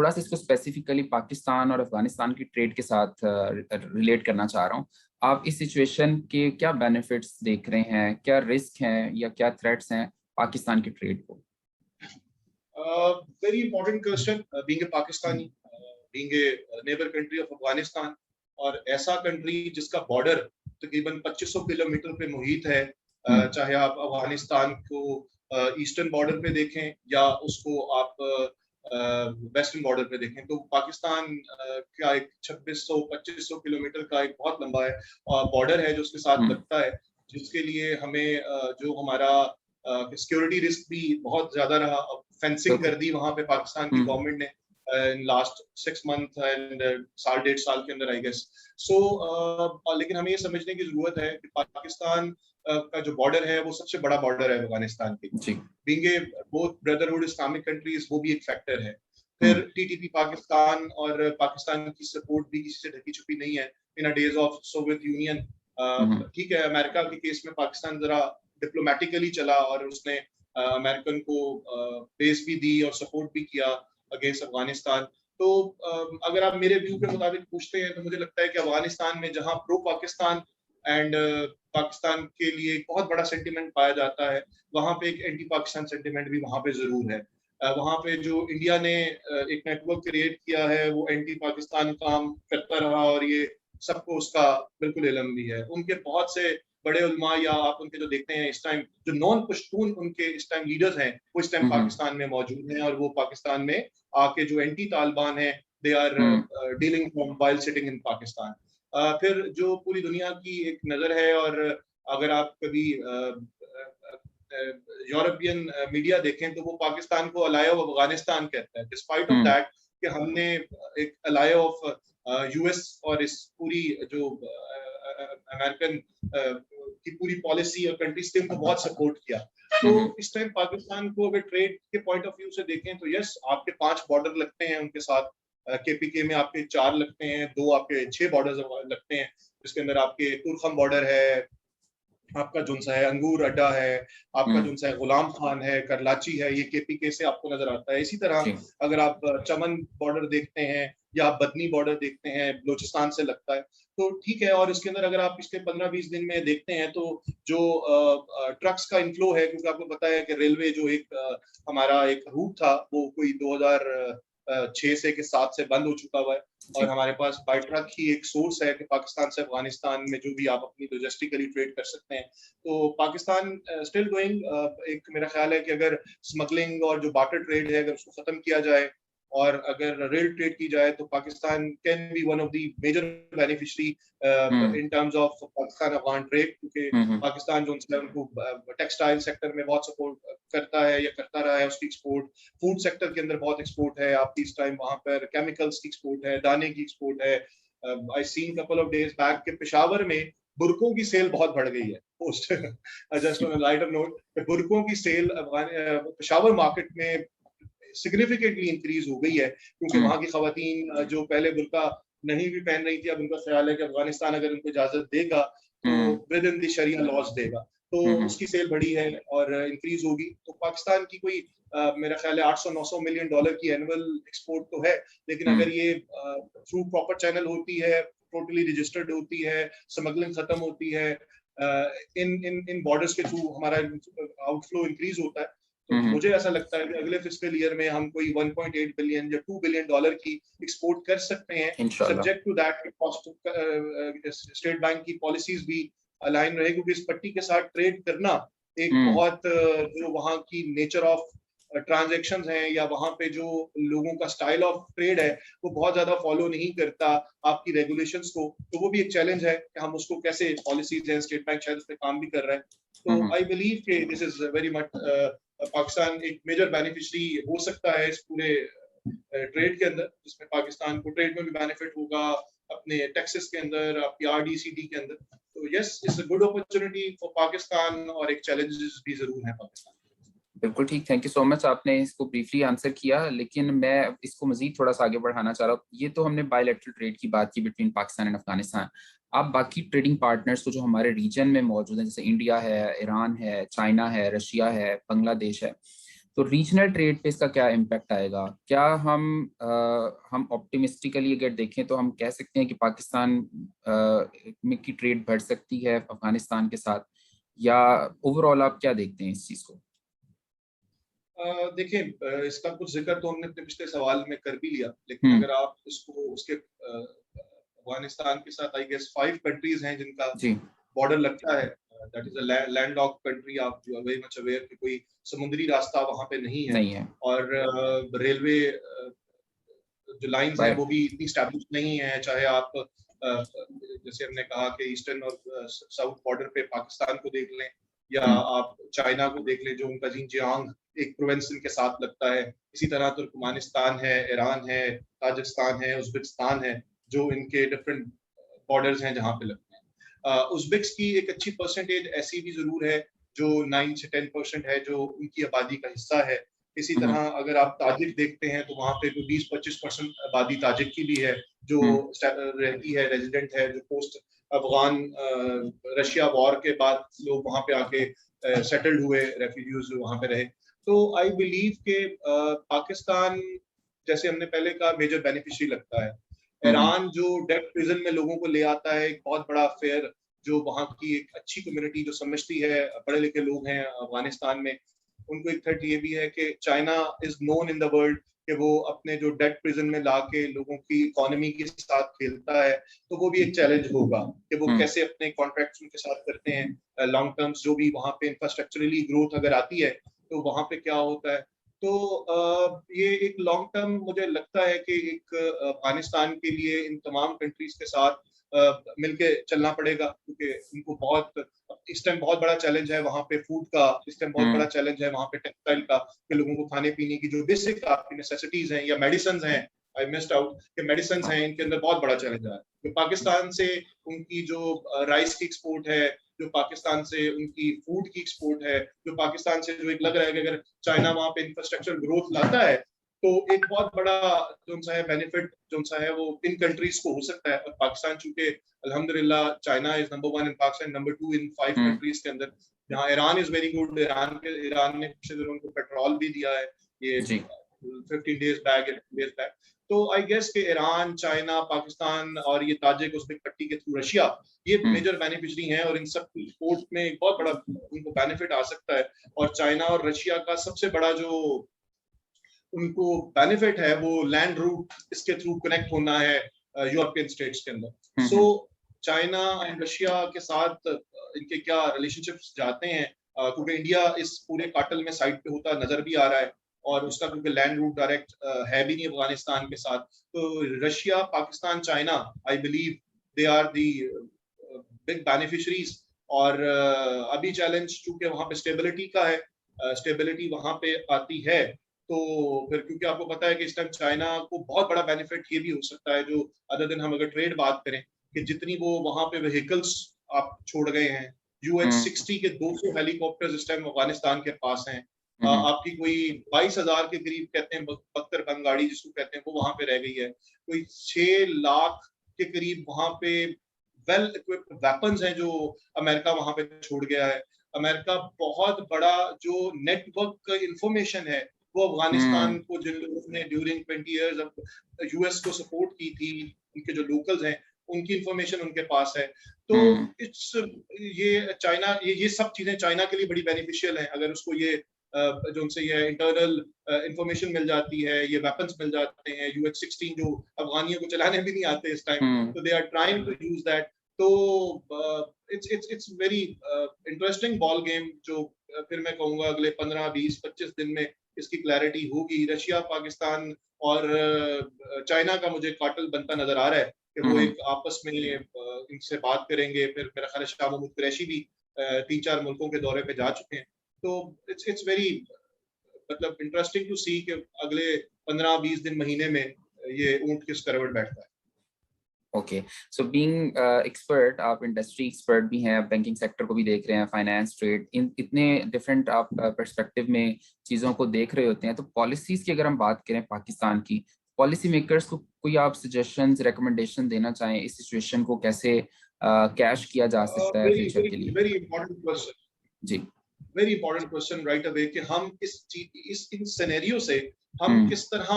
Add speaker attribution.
Speaker 1: थोड़ा सा इसको स्पेसिफिकली पाकिस्तान और अफगानिस्तान की ट्रेड के साथ रिलेट करना चाह रहा हूँ। आप इस सिचुएशन के क्या बेनिफिट्स देख रहे हैं, क्या रिस्क हैं या क्या थ्रेट्स हैं पाकिस्तान की ट्रेड को?
Speaker 2: Very important question. Being a Pakistani, being a neighbor country of Afghanistan, और ऐसा कंट्री जिसका बॉर्डर तकरीबन 2500 किलोमीटर पे मुहित है, चाहे आप अफगानिस्तान को ईस्टर्न बॉर्डर पे देखें या उसको आप वेस्टर्न बॉर्डर पे देखें, तो पाकिस्तान का एक 2600-2500 किलोमीटर का एक बहुत लंबा है बॉर्डर है जो उसके साथ लगता है, जिसके लिए हमें जो हमारा सिक्योरिटी रिस्क भी बहुत ज्यादा रहा। फेंसिंग कर दी वहां पे पाकिस्तान की गवर्नमेंट ने इन लास्ट 6 मंथ एंड 1.5 साल के अंदर, आई गेस। सो लेकिन हमें ये समझने की जरूरत है कि पाकिस्तान का जो बॉर्डर है वो सबसे बड़ा बॉर्डर है अफगानिस्तान के। Being A both brotherhood Islamic countries, वो भी एक फैक्टर है। फिर टीटीपी पाकिस्तान और पाकिस्तान की सपोर्ट भी किसी से ढकी छुपी नहीं है इन डेज ऑफ सोवियत यूनियन। ठीक है, अमेरिका के केस में पाकिस्तान जरा डिप्लोमेटिकली चला और उसने अमेरिकन को बेस भी दी और सपोर्ट भी किया अगेंस्ट अफगानिस्तान। तो अगर आप मेरे व्यू के मुताबिक पूछते हैं तो मुझे लगता है कि अफगानिस्तान में जहां प्रो पाकिस्तान एंड पाकिस्तान के लिए एक बहुत बड़ा सेंटिमेंट पाया जाता है, वहां पे एक एंटी पाकिस्तान सेंटिमेंट भी वहां पे जरूर है। वहां पे जो इंडिया ने एक नेटवर्क क्रिएट किया है वो एंटी पाकिस्तान काम करता रहा और ये सबको उसका बिल्कुल इल्म भी है। उनके बहुत से बड़े उलमा या आप उनके जो देखते हैं इस टाइम जो नॉन पश्तून उनके इस टाइम लीडर्स हैं, वो इस टाइम पाकिस्तान में मौजूद हैं और वो पाकिस्तान में आके जो एंटी तालिबान है they are dealing from while sitting in Pakistan. फिर जो पूरी दुनिया की एक नजर है, और अगर आप कभी यूरोपियन मीडिया देखें तो वो पाकिस्तान को अलाय ऑफ अफगानिस्तान कहता है, डिस्पाइट ऑफ दैट कि हमने एक अलाय ऑफ यूएस और इस पूरी जो अमेरिकन की पूरी पॉलिसी और कंट्री सिस्टम को बहुत सपोर्ट किया। तो इस टाइम पाकिस्तान को अगर ट्रेड के पॉइंट ऑफ व्यू से देखें तो यस, आपके 5 बॉर्डर लगते हैं उनके साथ। केपीके में आपके 4 लगते हैं, 2 आपके 6 बॉर्डर लगते हैं, जिसके अंदर आपके तुर्खम बॉर्डर है, आपका जो सा है अंगूर अड्डा है, आपका जो सा है गुलाम खान है, करलाची है, ये केपीके से आपको नजर आता है। इसी तरह अगर आप चमन बॉर्डर देखते हैं या आप बदनी बॉर्डर देखते हैं, बलोचिस्तान से लगता है, तो ठीक है। और इसके अंदर अगर आप पिछले 15-20 दिन में देखते हैं तो जो ट्रक्स का इनफ्लो है, क्योंकि आपको पता है कि रेलवे जो एक हमारा एक रूट था वो कोई 2006 से के 7 से बंद हो चुका हुआ है, और हमारे पास बाई ट्रक ही एक सोर्स है कि पाकिस्तान से अफगानिस्तान में जो भी आप अपनी लॉजिस्टिकली ट्रेड कर सकते हैं। तो पाकिस्तान स्टिल डूइंग, एक मेरा ख्याल है कि अगर स्मगलिंग और जो बार्टर ट्रेड है अगर उसको खत्म किया जाए और अगर रेल ट्रेड की जाए तो Pakistan can be one of the major beneficiary in terms of Pakistan Afghan trade, क्योंकि पाकिस्तान जो उनको टेक्सटाइल सेक्टर में बहुत सपोर्ट करता है या करता रहा है, उसकी एक्सपोर्ट फूड सेक्टर के अंदर बहुत एक्सपोर्ट है आपकी इस टाइम, वहां पर केमिकल्स की एक्सपोर्ट है, दाने की एक्सपोर्ट है। I seen couple of days back के पेशावर में बुरकों की सेल बहुत बढ़ गई है। Post just on a lighter note, बुरकों की सेल पेशावर मार्केट में सिग्निफिकेंटली इंक्रीज हो गई है, क्योंकि वहां की खवातीन जो पहले बुर्का नहीं भी पहन रही थी, अब उनका ख्याल है कि अफगानिस्तान अगर उनको इजाजत देगा तो within the sharia laws देगा, तो उसकी सेल बढ़ी है और इंक्रीज होगी। तो पाकिस्तान की कोई मेरा ख्याल है $800-900 मिलियन की एनुअल एक्सपोर्ट तो है, लेकिन अगर ये थ्रू प्रॉपर चैनल होती है, टोटली रजिस्टर्ड होती है, स्मगलिंग खत्म होती है, इन बॉर्डर्स के थ्रू हमारा आउटफ्लो इंक्रीज होता है, तो मुझे ऐसा लगता है कि अगले फिस्कल ईयर में हम कोई 1.8 बिलियन या $2 बिलियन की एक्सपोर्ट कर सकते हैं, subject to that State Bank की पॉलिसीज भी अलाइन रहे, क्योंकि इस पट्टी के साथ ट्रेड करना एक बहुत जो वहाँ की नेचर ऑफ ट्रांजैक्शंस हैं या वहाँ पे जो लोगों का स्टाइल ऑफ ट्रेड है वो बहुत ज्यादा फॉलो नहीं करता आपकी रेगुलेशंस को, तो वो भी एक चैलेंज है कि हम उसको कैसे, पॉलिसीज है, स्टेट बैंक शायद उस पर काम भी कर रहा है। तो आई बिलीव कि this is very much Pakistan एक मेजर बेनिफिशियरी हो सकता है इस पूरे ट्रेड के अंदर, जिसमें पाकिस्तान को ट्रेड में भी बेनिफिट होगा, अपने टैक्सेस के अंदर, आपकी RDCD के अंदर। तो yes, it's a good opportunity for Pakistan और एक चैलेंजेस भी जरूर है पाकिस्तान।
Speaker 1: बिल्कुल ठीक, थैंक यू सो मच, आपने इसको ब्रीफली आंसर किया, लेकिन मैं इसको मजीद थोड़ा सा आगे बढ़ाना चाह रहा हूँ। ये तो हमने बायलैटरल ट्रेड की बात की बिटवीन पाकिस्तान एंड अफगानिस्तान। आप बाकी ट्रेडिंग पार्टनर्स को जो हमारे रीजन में मौजूद हैं, जैसे इंडिया है, ईरान है, चाइना है, रशिया है, बांग्लादेश है, तो रीजनल ट्रेड पे इसका क्या इम्पैक्ट आएगा? क्या हम ऑप्टिमिस्टिकली अगर देखें तो हम कह सकते हैं कि पाकिस्तान में की ट्रेड बढ़ सकती है अफगानिस्तान के साथ, या ओवरऑल आप क्या देखते हैं इस चीज को?
Speaker 2: देखिए, इसका कुछ जिक्र तो हमने अपने पिछले सवाल में कर भी लिया, लेकिन
Speaker 1: हम्म।
Speaker 2: अगर आप इसको उसके अफगानिस्तान के साथ आई गेस 5 कंट्रीज हैं जिनका
Speaker 1: जी।
Speaker 2: बॉर्डर लगता है। That is a land lock country, आप you are very much aware कि कोई समुद्री रास्ता वहां पे नहीं है,
Speaker 1: नहीं है।
Speaker 2: और रेलवे जो लाइंस हैं
Speaker 1: बाय।
Speaker 2: वो भी इतनी स्टैब्लिश नहीं है। चाहे आप जैसे हमने कहा कि ईस्टर्न और साउथ बॉर्डर पे पाकिस्तान को देख लें, या
Speaker 1: हम्म।
Speaker 2: आप चाइना को देख लें जो उनका जिनजियांग एक प्रोविंस के साथ लगता है। इसी तरह तुर्कमानिस्तान है, ईरान है, ताजिकिस्तान है, उज्बेकिस्तान है, जो इनके डिफरेंट बॉर्डर्स हैं जहाँ पे लगते हैं। उज्बेक्स की एक अच्छी परसेंटेज ऐसी भी जरूर है जो 9 से 10% है, जो उनकी आबादी का हिस्सा है। इसी
Speaker 1: हम्म।
Speaker 2: तरह अगर आप ताजिक देखते हैं तो वहाँ पे तो 20-25% आबादी ताजिक की भी है, जो
Speaker 1: हम्म।
Speaker 2: रहती है, रेजिडेंट है, जो पोस्ट अफगान रशिया वॉर के बाद लोग वहाँ पे आके सेटल्ड हुए, रेफ्यूजीज जो वहाँ पे रहे। तो आई बिलीव के पाकिस्तान, जैसे हमने पहले कहा, मेजर बेनिफिशियरी लगता है।
Speaker 1: हम्म।
Speaker 2: ईरान जो डेप्थ प्रिजन में लोगों को ले आता है, एक बहुत बड़ा फेयर, जो वहाँ की एक अच्छी कम्युनिटी जो समझती है, पढ़े लिखे लोग हैं अफगानिस्तान में, उनको एक थर्ट ये भी है कि China is known in the world कि वो अपने जो डेट प्रिजन में लाके लोगों की इकोनॉमी के साथ खेलता है। तो वो भी एक चैलेंज होगा कि वो
Speaker 1: हम्म।
Speaker 2: कैसे अपने कॉन्ट्रैक्ट्स उनके साथ करते हैं, लॉन्ग टर्म्स जो भी वहाँ पे इंफ्रास्ट्रक्चरली ग्रोथ अगर आती है तो वहाँ पे क्या होता है। तो ये एक लॉन्ग टर्म मुझे लगता है कि एक अफगानिस्तान के लिए इन तमाम कंट्रीज के साथ मिलके चलना पड़ेगा, क्योंकि उनको बहुत इस टाइम बहुत बड़ा चैलेंज है वहाँ पे फूड का, इस टाइम बहुत बड़ा
Speaker 1: हम्म।
Speaker 2: चैलेंज है वहाँ पे टेक्सटाइल का, कि लोगों को खाने पीने की जो बेसिक आपकी नेसेसिटीज हैं या मेडिसिन हैं, आई मिस्ड आउट कि मेडिसिन हैं, इनके अंदर बहुत बड़ा चैलेंज है। तो पाकिस्तान से उनकी जो राइस की एक्सपोर्ट है, जो पाकिस्तान से उनकी फूड की एक्सपोर्ट है, जो पाकिस्तान से जो एक लग रहा है कि अगर चाइना वहाँ पे इंफ्रास्ट्रक्चर ग्रोथ लाता है तो एक बहुत बड़ा जो सा है बेनिफिट जो सा है वो इन कंट्रीज को हो सकता है। और पाकिस्तान चूंकि अल्हम्दुलिल्लाह China is number 1 in Pakistan, number 2 in 5
Speaker 1: hmm.
Speaker 2: Countries के अंदर, जहाँ Iran is very good. Iran ने पिछले दिनों उनको पेट्रोल भी दिया है, ये
Speaker 1: जी।
Speaker 2: 15 डेज बैक। तो आई गेस के ईरान, चाइना, पाकिस्तान और ये ताजिक उज़्बेक पट्टी के थ्रू रशिया, ये
Speaker 1: हम्म।
Speaker 2: मेजर बेनिफिशरी हैं, और इन सब एक्सपोर्ट में एक बहुत बड़ा उनको बेनिफिट आ सकता है। और चाइना और रशिया का सबसे बड़ा जो उनको बेनिफिट है वो लैंड रूट, इसके थ्रू कनेक्ट होना है यूरोपियन स्टेट्स के अंदर। सो चाइना एंड रशिया के साथ इनके क्या रिलेशनशिप्स जाते हैं, क्योंकि इंडिया इस पूरे काटल में साइड पे होता नजर भी आ रहा है, और उसका क्योंकि लैंड रूट डायरेक्ट है भी नहीं अफगानिस्तान के साथ। तो Russia, Pakistan, China, I believe they are the big beneficiaries. और अभी चैलेंज चूंकि वहां पे स्टेबिलिटी का है, स्टेबिलिटी वहां पे आती है तो फिर, क्योंकि आपको पता है कि इस टाइम चाइना को बहुत बड़ा बेनिफिट ये भी हो सकता है, जो अदर दिन हम अगर ट्रेड बात करें, कि जितनी वो वहां पे व्हीकल्स आप छोड़ गए हैं, UH-60 के 200 हेलीकॉप्टर्स इस टाइम अफगानिस्तान के पास हैं। आपकी कोई 22,000 के करीब कहते हैं बख्तर बम गाड़ी जिसको कहते हैं, वो वहां पे रह गई है। कोई 6 लाख के करीब वहां पे वेल इक्विप्ड वेपन्स हैं जो अमेरिका वहां पे छोड़ गया है। अमेरिका बहुत बड़ा जो नेटवर्क इंफॉर्मेशन है वो अफगानिस्तान को, जिन लोगों ने ड्यूरिंग 20 इयर्स यूएस को सपोर्ट की थी, उनके जो लोकल्स हैं, उनकी इंफॉर्मेशन उनके पास है। तो इट्स ये चाइना, ये सब चीजें चाइना के लिए बड़ी बेनिफिशियल हैं। अगर उसको ये जो उनसे ये इंटरनल इंफॉर्मेशन मिल जाती है, ये वेपन्स मिल जाते हैं, UH-16 जो अफगानियों को चलाने भी नहीं आते इस टाइम, तो they are trying to use that. तो it's very interesting ball game, जो फिर मैं कहूंगा अगले 15, 20, 25 दिन में इसकी क्लैरिटी होगी। रशिया, पाकिस्तान और चाइना का मुझे काटल बनता नजर आ रहा है कि वो एक आपस में इनसे बात करेंगे। फिर मेरा ख्याल है शाह महमूद कुरैशी भी 3-4 मुल्कों के दौरे पे जा चुके हैं। तो इट्स वेरी मतलब इंटरेस्टिंग टू सी कि अगले 15-20 दिन, महीने में ये ऊंट किस करवट बैठता है।
Speaker 1: ओके, सो बीइंग एक्सपर्ट, आप इंडस्ट्री एक्सपर्ट भी हैं, बैंकिंग सेक्टर को भी देख रहे हैं, फाइनेंस, ट्रेड, इन इतने डिफरेंट आप पर्सपेक्टिव में चीज़ों को देख रहे होते हैं। तो पॉलिसीज की अगर हम बात करें पाकिस्तान की, पॉलिसी मेकर्स को कोई आप सजेशंस, रिकमेंडेशन देना चाहें इस सिचुएशन को कैसे कैश किया जा सकता है
Speaker 2: वेरी
Speaker 1: फ्यूचर के
Speaker 2: वेरी
Speaker 1: लिए?
Speaker 2: Very important question.
Speaker 1: जी।
Speaker 2: Very important question right away कि हम इस इन सिनेरियो से हम किस तरह